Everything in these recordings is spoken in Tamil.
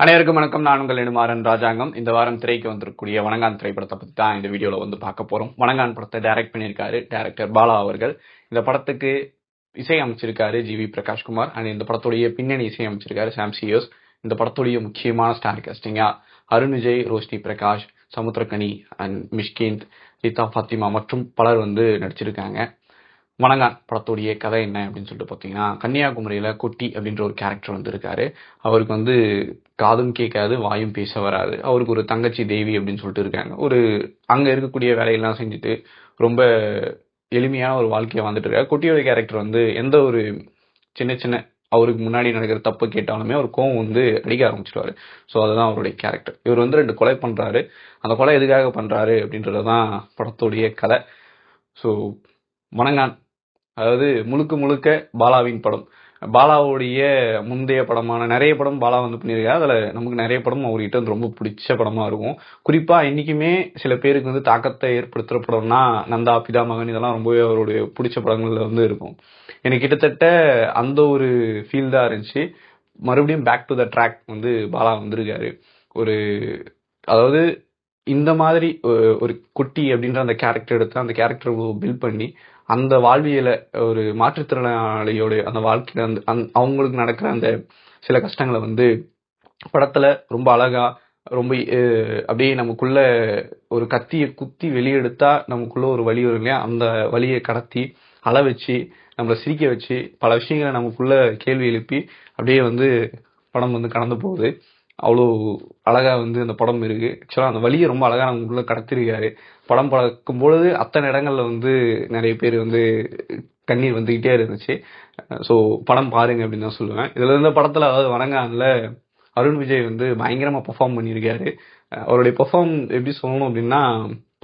அனைவருக்கும் வணக்கம். நான் உங்கள் நெடுமாறன் ராஜாங்கம். இந்த வாரம் திரைக்கு வந்திருக்கக்கூடிய வணங்கான் திரைப்படத்தை பத்தி தான் இந்த வீடியோல வந்து பார்க்க போறோம். வணங்கான் படத்தை டைரக்ட் பண்ணியிருக்காரு டைரக்டர் பாலா அவர்கள். இந்த படத்துக்கு இசை அமைச்சிருக்காரு ஜி.வி. பிரகாஷ்குமார். அண்ட் இந்த படத்துடைய பின்னணி இசை அமைச்சிருக்காரு சாம் சியோஸ். இந்த படத்துடைய முக்கியமான ஸ்டார் காஸ்டிங்கா அருண் விஜய், ரோஷினி பிரகாஷ், சமுத்திரக்கனி அண்ட் மிஷ்கிந்த், ரீதா ஃபாத்திமா மற்றும் பலர் வந்து நடிச்சிருக்காங்க. வணங்கான் படத்துடைய கதை என்ன அப்படின்னு சொல்லிட்டு பார்த்தீங்கன்னா, கன்னியாகுமரியில குட்டி அப்படின்ற ஒரு கேரக்டர் வந்து இருக்காரு. அவருக்கு வந்து காதும் கேட்காது, வாயும் பேச வராது. அவருக்கு ஒரு தங்கச்சி தேவி அப்படின்னு சொல்லிட்டு இருக்காங்க. அங்க இருக்கக்கூடிய வேலையெல்லாம் செஞ்சுட்டு ரொம்ப எளிமையான ஒரு வாழ்க்கையை வந்துட்டு இருக்காரு. குட்டியோட கேரக்டர் வந்து எந்த ஒரு சின்ன சின்ன அவருக்கு முன்னாடி நடக்கிற தப்பு கேட்டாலுமே அவர் கோவம் வந்து அடிக்க ஆரம்பிச்சிருவாரு. ஸோ அதுதான் அவருடைய கேரக்டர். இவர் வந்து 2 கொலை பண்றாரு. அந்த கொலை எதுக்காக பண்றாரு அப்படின்றதுதான் படத்துடைய கதை. ஸோ வணங்கான் அதாவது முழுக்க முழுக்க பாலாவின் படம். பாலாவுடைய முந்தைய படமான நிறைய படம் பாலா வந்து பண்ணியிருக்காரு. அதுல நமக்கு நிறைய படம் அவர்கிட்ட வந்து ரொம்ப பிடிச்ச படமா இருக்கும். குறிப்பா இன்னைக்குமே சில பேருக்கு வந்து தாக்கத்தை ஏற்படுத்துற படம்னா நந்தா, பிதாமகன் இதெல்லாம் ரொம்பவே அவருடைய பிடிச்ச படங்கள்ல வந்து இருக்கும். எனக்கு கிட்டத்தட்ட அந்த ஒரு ஃபீல் தான் இருந்துச்சு. மறுபடியும் பேக் டு த ட்ராக் வந்து பாலா வந்திருக்காரு. ஒரு அதாவது இந்த மாதிரி ஒரு குட்டி அப்படின்ற அந்த கேரக்டர் எடுத்து அந்த கேரக்டர் பில்ட் பண்ணி அந்த வாழ்வியல ஒரு மாற்றுத்திறனாளியோட அந்த வாழ்க்கையில அவங்களுக்கு நடக்கிற அந்த சில கஷ்டங்களை வந்து படத்துல ரொம்ப அழகா ரொம்ப அப்படியே நமக்குள்ள ஒரு கத்தியை குத்தி வெளியெடுத்தா நமக்குள்ள ஒரு வலி வரும் இல்லையா, அந்த வலியை கடத்தி அள வச்சு நம்மளை சிரிக்க வச்சு பல விஷயங்களை நமக்குள்ள கேள்வி எழுப்பி அப்படியே வந்து படம் வந்து கடந்து போகுது. அவ்வளோ அழகா வந்து அந்த படம் இருக்கு. ஆக்சுவலா அந்த வலியை ரொம்ப அழகா நமக்குள்ள கடத்திருக்காரு. படம் பார்க்கும் பொழுது அத்தனை இடங்கள்ல வந்து நிறைய பேர் வந்து கண்ணீர் வந்துகிட்டே இருந்துச்சு. ஸோ படம் பாருங்க அப்படின்னு தான் சொல்லுவேன். இதுல இருந்த படத்துல அதாவது வணங்கான்ல அருண் விஜய் வந்து பயங்கரமா பெர்ஃபார்ம் பண்ணியிருக்காரு. அவருடைய பெர்ஃபார்ம் எப்படி சொல்லணும் அப்படின்னா,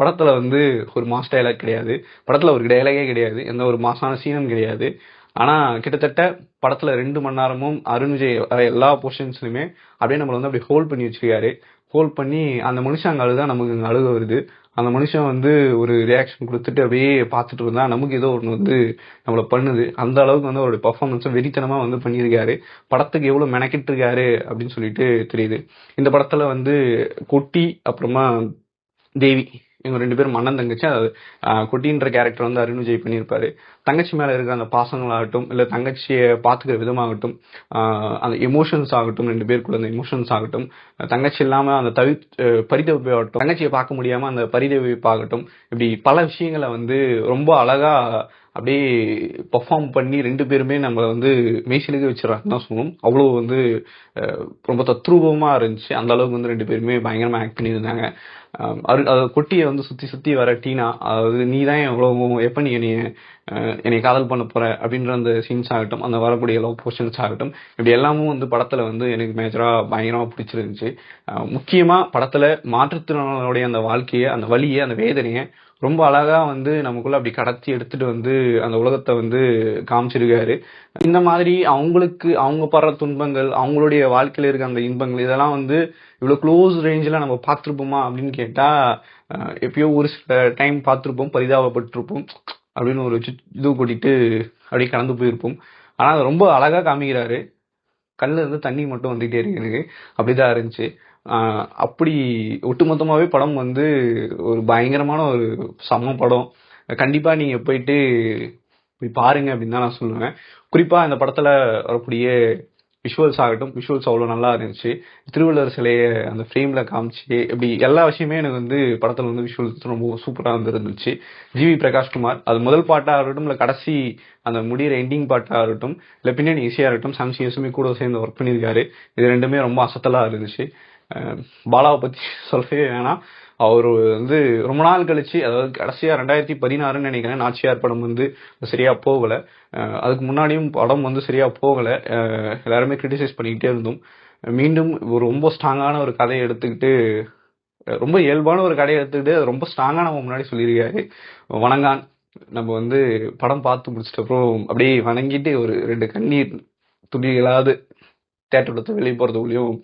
படத்துல வந்து ஒரு மாஸ் டைலாக் கிடையாது. படத்துல ஒரு டைலாகே கிடையாது. எந்த ஒரு மாசான சீனும் கிடையாது. ஆனா கிட்டத்தட்ட படத்துல 2 மணி நேரமும் அருண் விஜய் எல்லா போர்ஷன்ஸ்லயுமே அப்படியே நம்மள வந்து அப்படியே ஹோல்ட் பண்ணி வச்சிருக்காரு. ஹோல்ட் பண்ணி அந்த மனுஷன் அங்க அழுதா நமக்கு அங்க அழுக வருது. அந்த மனுஷன் வந்து ஒரு ரியாக்ஷன் கொடுத்துட்டு அப்படியே பார்த்துட்டு இருந்தா நமக்கு ஏதோ ஒன்று வந்து நம்மள பண்ணுது. அந்த அளவுக்கு வந்து அவருடைய பர்ஃபார்மன்ஸை வெறித்தனமா வந்து பண்ணியிருக்காரு. படத்துக்கு எவ்வளவு மெனக்கிட்டு இருக்காரு அப்படின்னு சொல்லிட்டு தெரியுது. இந்த படத்துல வந்து குட்டி அப்புறமா தேவி இவங்க 2 பேரும் அண்ணன் தங்கச்சி. அது குட்டின்ற கேரக்டர் வந்து அருண் விஜய் பண்ணியிருப்பாரு. தங்கச்சி மேல இருக்கிற அந்த பாசங்களாகட்டும் இல்ல தங்கச்சியை பாத்துக்கிற விதமாகட்டும், அந்த எமோஷன்ஸ் ஆகட்டும், 2 பேருக்குள்ள அந்த எமோஷன்ஸ் ஆகட்டும், தங்கச்சி இல்லாம அந்த பரிதவிப்பு ஆகட்டும், தங்கச்சியை பார்க்க முடியாம அந்த பரிதவிப்பாகட்டும், இப்படி பல விஷயங்களை வந்து ரொம்ப அழகா அப்படியே பெர்ஃபார்ம் பண்ணி 2 பேருமே நம்ம வந்து மெய்சிலுக்கு வச்சிடறாங்கன்னு தான் சொல்லணும். அவ்வளோ வந்து ரொம்ப தத்ரூபமா இருந்துச்சு. அந்த அளவுக்கு வந்து 2 பேருமே பயங்கரமா ஆக்ட் பண்ணியிருந்தாங்க. கொட்டியை வந்து சுத்தி சுத்தி வர டீனா, அதாவது நீ தான் எவ்வளவு எப்ப நீ என்னை காதல் பண்ண போற அப்படின்ற அந்த சீன்ஸ் ஆகட்டும், அந்த வரக்கூடிய லவ் போர்ஷன்ஸ் ஆகட்டும், இப்படி எல்லாமும் வந்து படத்துல வந்து எனக்கு மேஜரா பயங்கரமா பிடிச்சிருந்துச்சு. முக்கியமா படத்துல மாற்றுத்திறனாளியோடைய அந்த வாழ்க்கையை, அந்த வலியை, அந்த வேதனையை ரொம்ப அழகா வந்து நமக்குள்ள அப்படி கடத்தி எடுத்துட்டு வந்து அந்த உலகத்தை வந்து காமிச்சிருக்காரு. இந்த மாதிரி அவங்க படுற துன்பங்கள், அவங்களுடைய வாழ்க்கையில இருக்க அந்த இன்பங்கள் இதெல்லாம் வந்து இவ்வளவு க்ளோஸ் ரேஞ்சில் நம்ம பார்த்துருப்போமா அப்படின்னு கேட்டா, எப்பயோ ஒரு சில டைம் பார்த்துருப்போம், பரிதாபப்பட்டிருப்போம், அப்படின்னு ஒரு இது கூட்டிட்டு அப்படியே கடந்து போயிருப்போம். ஆனா அதை ரொம்ப அழகா காமிக்கிறாரு. கண்ணுல இருந்து தண்ணி மட்டும் வந்துகிட்டே இருக்கு எனக்கு. அப்படிதான் இருந்துச்சு. அப்படி ஒட்டுமொத்தமாவே படம் வந்து ஒரு பயங்கரமான ஒரு செம்ம படம். கண்டிப்பா நீங்க போயிட்டு போய் பாருங்க அப்படின்னு தான் நான் சொல்லுவேன். குறிப்பா இந்த படத்துல வரக்கூடிய விஷுவல்ஸ் ஆகட்டும், விஷுவல்ஸ் அவ்வளோ நல்லா இருந்துச்சு. திருவள்ளுவர் சிலையை அந்த ஃப்ரேம்ல காமிச்சு இப்படி எல்லா விஷயமே எனக்கு வந்து படத்துல வந்து விஷுவல்ஸ் ரொம்ப சூப்பரா வந்து இருந்துச்சு. ஜி.வி. பிரகாஷ்குமார் அது முதல் பாட்டா இருக்கட்டும் இல்ல கடைசி அந்த முடிகிற எண்டிங் பாட்டா இருக்கட்டும் இல்ல பின்னணி இசையா இருக்கட்டும், சாம் சிஎஸ்மே கூட சேர்ந்து ஒர்க் பண்ணியிருக்காரு. இது 2மே ரொம்ப அசத்தலா இருந்துச்சு. பாலாவை பத்தி சொல்லவே வேணாம். அவர் வந்து ரொம்ப நாள் கழிச்சு, அதாவது கடைசியா 2016 நினைக்கிறேன், நாச்சியார் படம் வந்து சரியா போகல. அதுக்கு முன்னாடியும் படம் வந்து சரியா போகல. எல்லாருமே கிரிட்டிசைஸ் பண்ணிக்கிட்டே இருந்தோம். மீண்டும் ஒரு ரொம்ப ஸ்ட்ராங்கான ஒரு கதையை எடுத்துக்கிட்டு, ரொம்ப இயல்பான ஒரு கதையை எடுத்துக்கிட்டு அது ரொம்ப ஸ்ட்ராங்கா நம்ம முன்னாடி சொல்லியிருக்காரு. வணங்கான் நம்ம வந்து படம் பார்த்து முடிச்சிட்ட அப்புறம் அப்படியே வணங்கிட்டு ஒரு 2 கண்ணீர் துளிகளாவது தேட்டர் விட்டு வெளியே போறதுக்குள்ளேயும்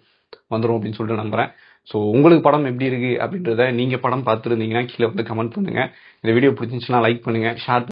வந்துடும் அப்படின்னு சொல்லிட்டு நம்புறேன். ஸோ உங்களுக்கு படம் எப்படி இருக்கு அப்படின்றத நீங்க படம் பார்த்துருந்தீங்கன்னா கீழே வந்து கமெண்ட் பண்ணுங்க. இந்த வீடியோ பிடிச்சிருந்துச்சுன்னா லைக் பண்ணுங்க, ஷேர்